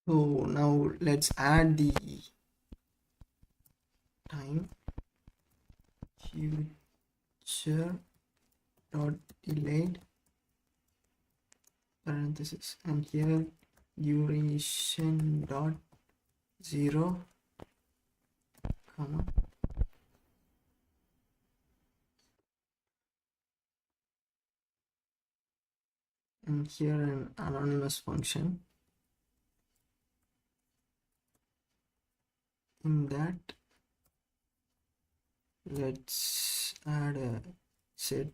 So now let's add the time future dot delayed parenthesis, and here duration dot 0 comma, and here an anonymous function. In that, let's add a set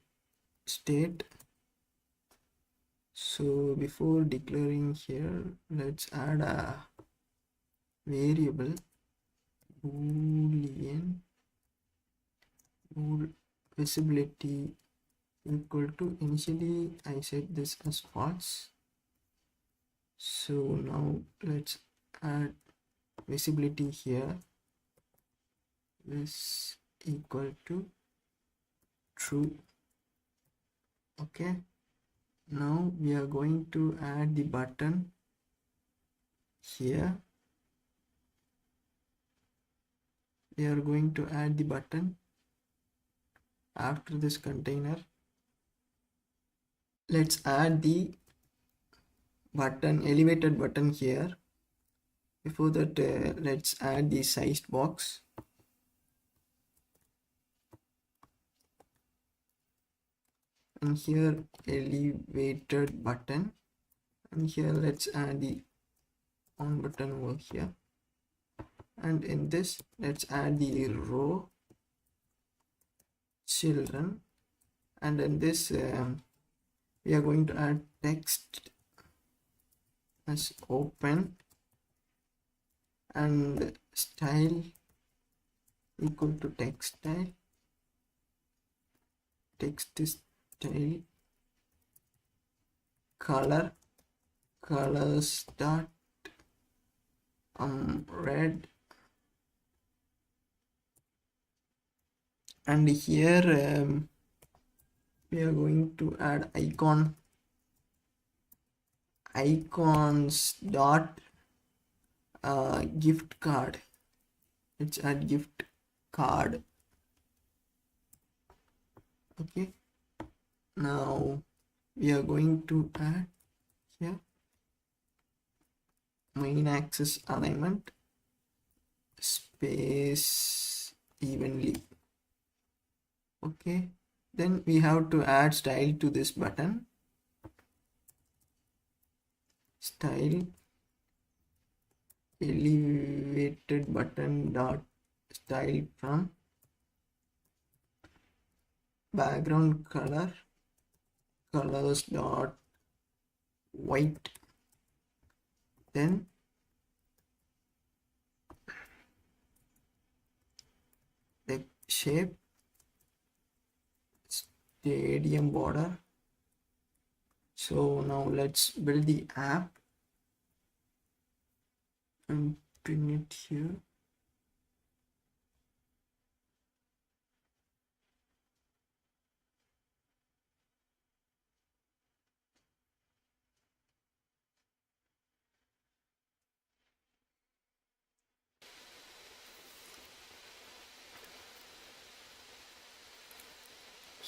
state. So before declaring here, let's add a variable boolean bool visibility equal to, initially I set this as false. So now let's add visibility here, this equal to true. Okay, now we are going to add the button here. We are going to add the button after this container. Let's add the button, elevated button here. Before that, let's add the sized box. And here elevated button, and here let's add the on button over here, and in this let's add the row children, and in this we are going to add text as open and style equal to text style, text style, colors dot red, and here we are going to add icons dot gift card. Let's add gift card. Okay, now we are going to add here main axis alignment space evenly. Okay, then we have to add style to this button. Style elevated button dot style from background colors dot white, then the shape stadium border. So now let's build the app and pin it here.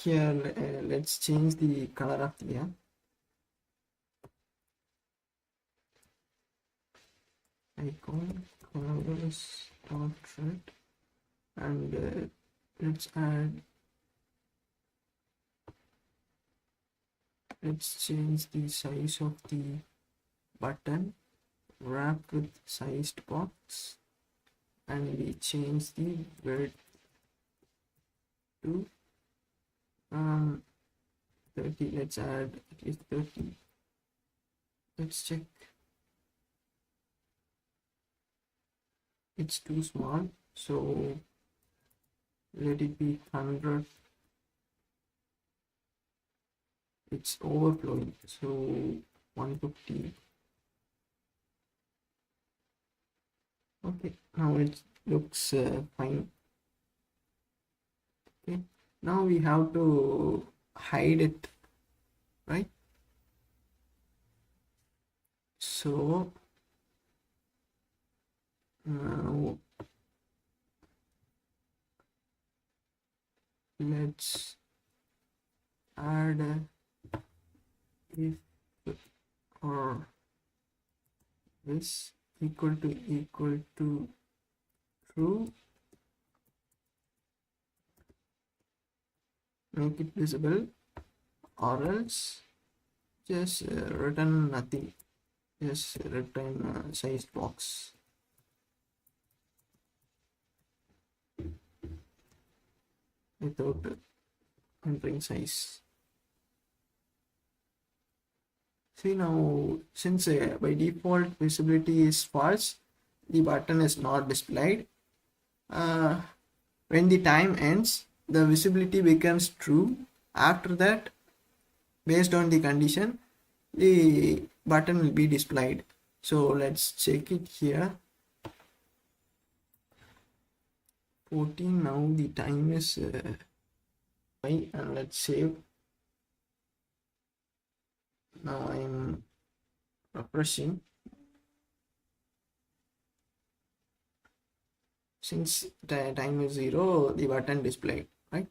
Here let's change the color of the app. Icon colors dot red, and let's change the size of the button wrapped with sized box, and we change the width to 30. Let's add at least 30. Let's check. It's too small, so let it be 100. It's overflowing, so 150. Okay, now it looks fine. Okay, now we have to hide it, right? So Now let's add if or this equal to true, make it visible, or else just return nothing, just return size box. Without entering size. See now, since by default visibility is false, the button is not displayed. When the time ends, the visibility becomes true. After that, based on the condition, the button will be displayed. So let's check it here. 14. Now the time is 5, and let's save. Now I'm refreshing. Since the time is 0, the button displayed.